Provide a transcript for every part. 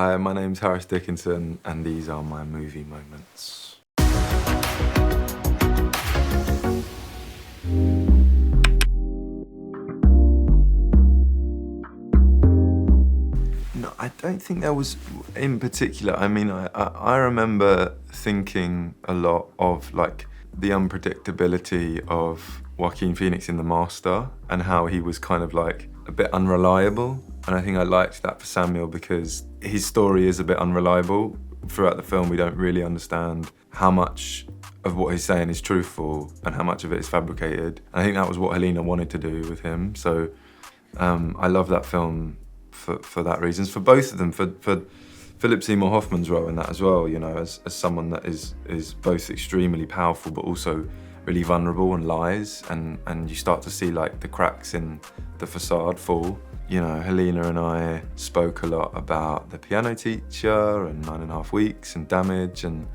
Hi, my name's Harris Dickinson, and these are my movie moments. No, I don't think there was in particular. I mean, I remember thinking a lot of like the unpredictability of Joaquin Phoenix in The Master and how he was kind of like a bit unreliable. And I think I liked that for Samuel because his story is a bit unreliable. Throughout the film, we don't really understand how much of what he's saying is truthful and how much of it is fabricated. And I think that was what Helena wanted to do with him. So I love that film for that reasons, for both of them, for Philip Seymour Hoffman's role in that as well, you know, as someone that is both extremely powerful but also really vulnerable and lies, and you start to see like the cracks in the facade fall. You know, Helena and I spoke a lot about The Piano Teacher and 9.5 Weeks and Damage, and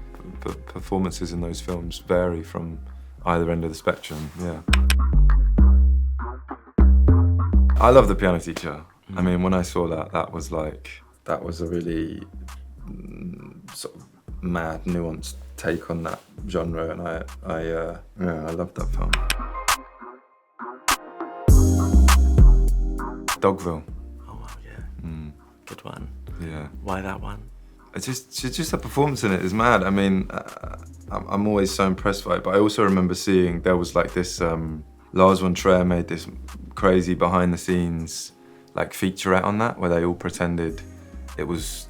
performances in those films vary from either end of the spectrum, yeah. I love The Piano Teacher. I mean, when I saw that, that was a really sort of mad, nuanced take on that genre, and I loved that film. Dogville. Oh wow, yeah. Good one. Yeah. Why that one? It's just the performance in it is mad. I mean, I'm always so impressed by it, but I also remember seeing there was like this, Lars von Trier made this crazy behind the scenes like featurette on that where they all pretended it was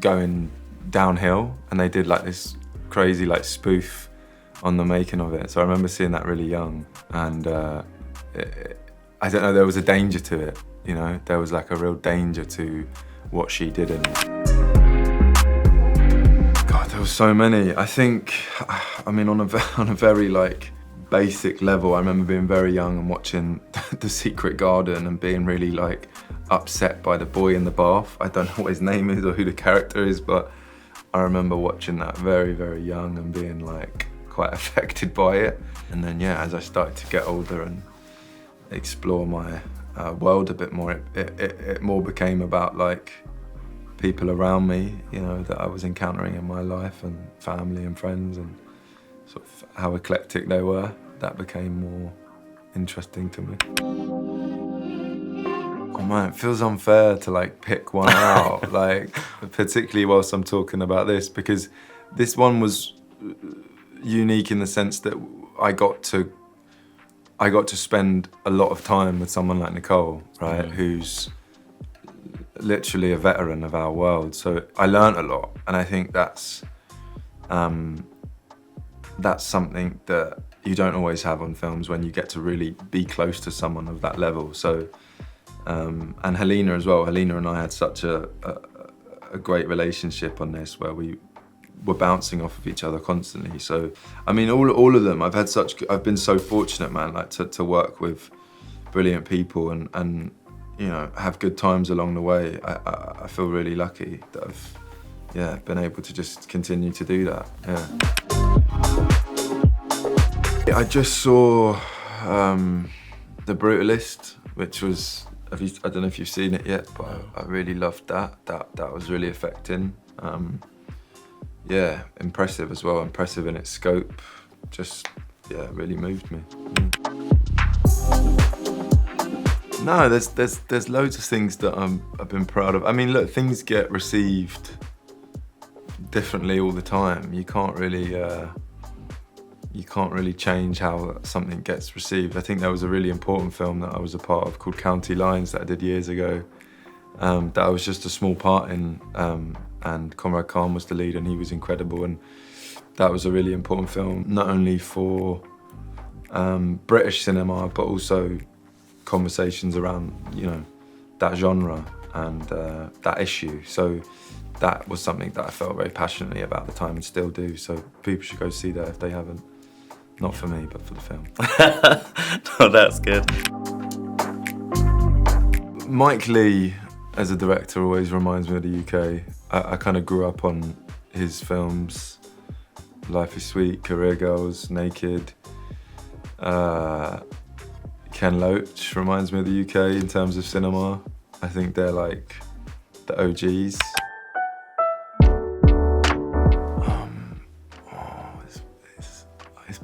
going downhill, and they did like this crazy like spoof on the making of it. So I remember seeing that really young, and I don't know, there was a danger to it, you know? There was like a real danger to what she did in it. God, there was so many. I think, I mean, on a very like basic level, I remember being very young and watching The Secret Garden and being really like upset by the boy in the bath. I don't know what his name is or who the character is, but I remember watching that very, very young and being like quite affected by it. And then yeah, as I started to get older and explore my world a bit more, it more became about like people around me, you know, that I was encountering in my life, and family and friends, and sort of how eclectic they were. That became more interesting to me. Oh man, it feels unfair to like pick one out, like particularly whilst I'm talking about this, because this one was unique in the sense that I got to spend a lot of time with someone like Nicole, right, who's literally a veteran of our world. So I learned a lot, and I think that's something that you don't always have on films, when you get to really be close to someone of that level. So, and Helena as well. Helena and I had such a great relationship on this, where we were bouncing off of each other constantly. So, I mean, all of them, I've been so fortunate, man, like to work with brilliant people and you know, have good times along the way. I feel really lucky that I've been able to just continue to do that, yeah. I just saw The Brutalist, which was, I don't know if you've seen it yet, but I really loved that. That was really affecting. Yeah, impressive as well, impressive in its scope. Just, yeah, really moved me. No, there's loads of things that I've been proud of. I mean, look, things get received differently all the time. You can't really change how something gets received. I think there was a really important film that I was a part of called County Lines that I did years ago, that I was just a small part in, and Conrad Khan was the lead, and he was incredible, and that was a really important film, not only for British cinema, but also conversations around, you know, that genre and that issue. So that was something that I felt very passionately about at the time and still do, so people should go see that if they haven't. Not for me, but for the film. No, that's good. Mike Leigh, as a director, always reminds me of the UK. I kind of grew up on his films. Life is Sweet, Career Girls, Naked. Ken Loach reminds me of the UK in terms of cinema. I think they're like the OGs.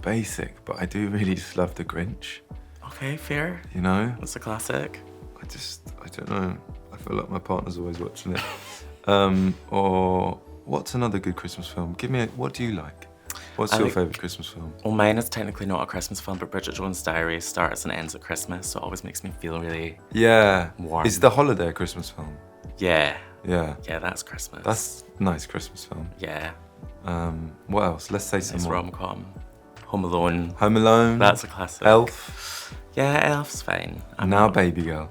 basic, but I do really just love The Grinch. Okay, fair. You know? It's a classic. I don't know. I feel like my partner's always watching it. Or what's another good Christmas film? What do you like? What's your favourite Christmas film? Well, mine is technically not a Christmas film, but Bridget Jones's Diary starts and ends at Christmas, so it always makes me feel really warm. Is The Holiday a Christmas film? Yeah. Yeah. Yeah, that's Christmas. That's a nice Christmas film. Yeah. What else? Let's say some It's more. rom-com. Home Alone. Home Alone. That's a classic. Elf. Yeah, Elf's fine. Now Babygirl.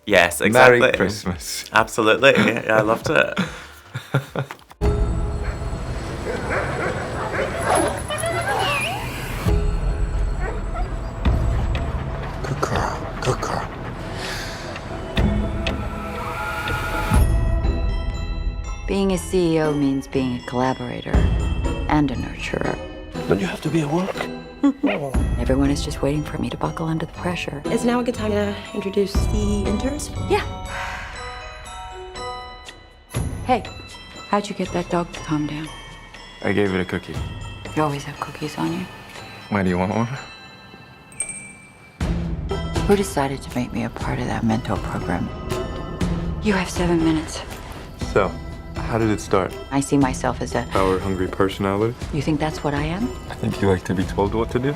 Yes, exactly. Merry Christmas. Absolutely. Yeah, I loved it. Good girl. Good girl. Being a CEO means being a collaborator and a nurturer. Don't you have to be at work? Everyone is just waiting for me to buckle under the pressure. Is now a good time to introduce the interns? Yeah. Hey, how'd you get that dog to calm down? I gave it a cookie. You always have cookies on you. Why do you want one? Who decided to make me a part of that mentor program? You have 7 minutes. So, how did it start? I see myself as a... Power-hungry personality? You think that's what I am? I think you like to be told what to do.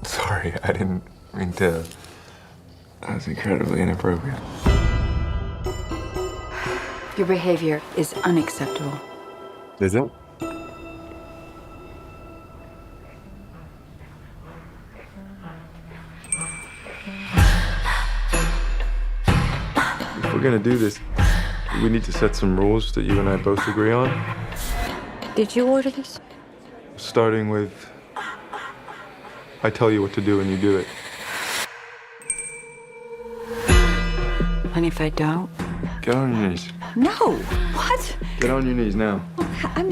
Sorry, I didn't mean to... That was incredibly inappropriate. Your behavior is unacceptable. Is it? If we're gonna do this, we need to set some rules that you and I both agree on. Did you order this? Starting with, I tell you what to do and you do it. And if I don't? Get on your knees. No! What? Get on your knees now. I'm...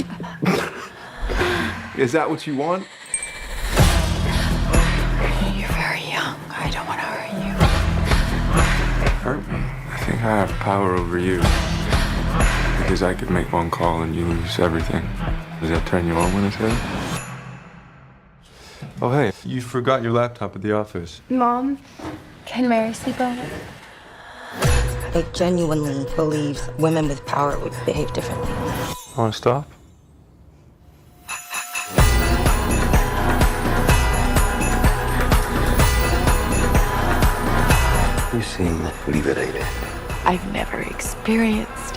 Is that what you want? You're very young. I don't want to hurt you. Hurt me? I think I have power over you. Because I could make one call and you lose everything. Does that turn you on when I say that? Oh, hey, you forgot your laptop at the office. Mom, can Mary sleep over? I genuinely believe women with power would behave differently. Want to stop? You seem liberated. I've never experienced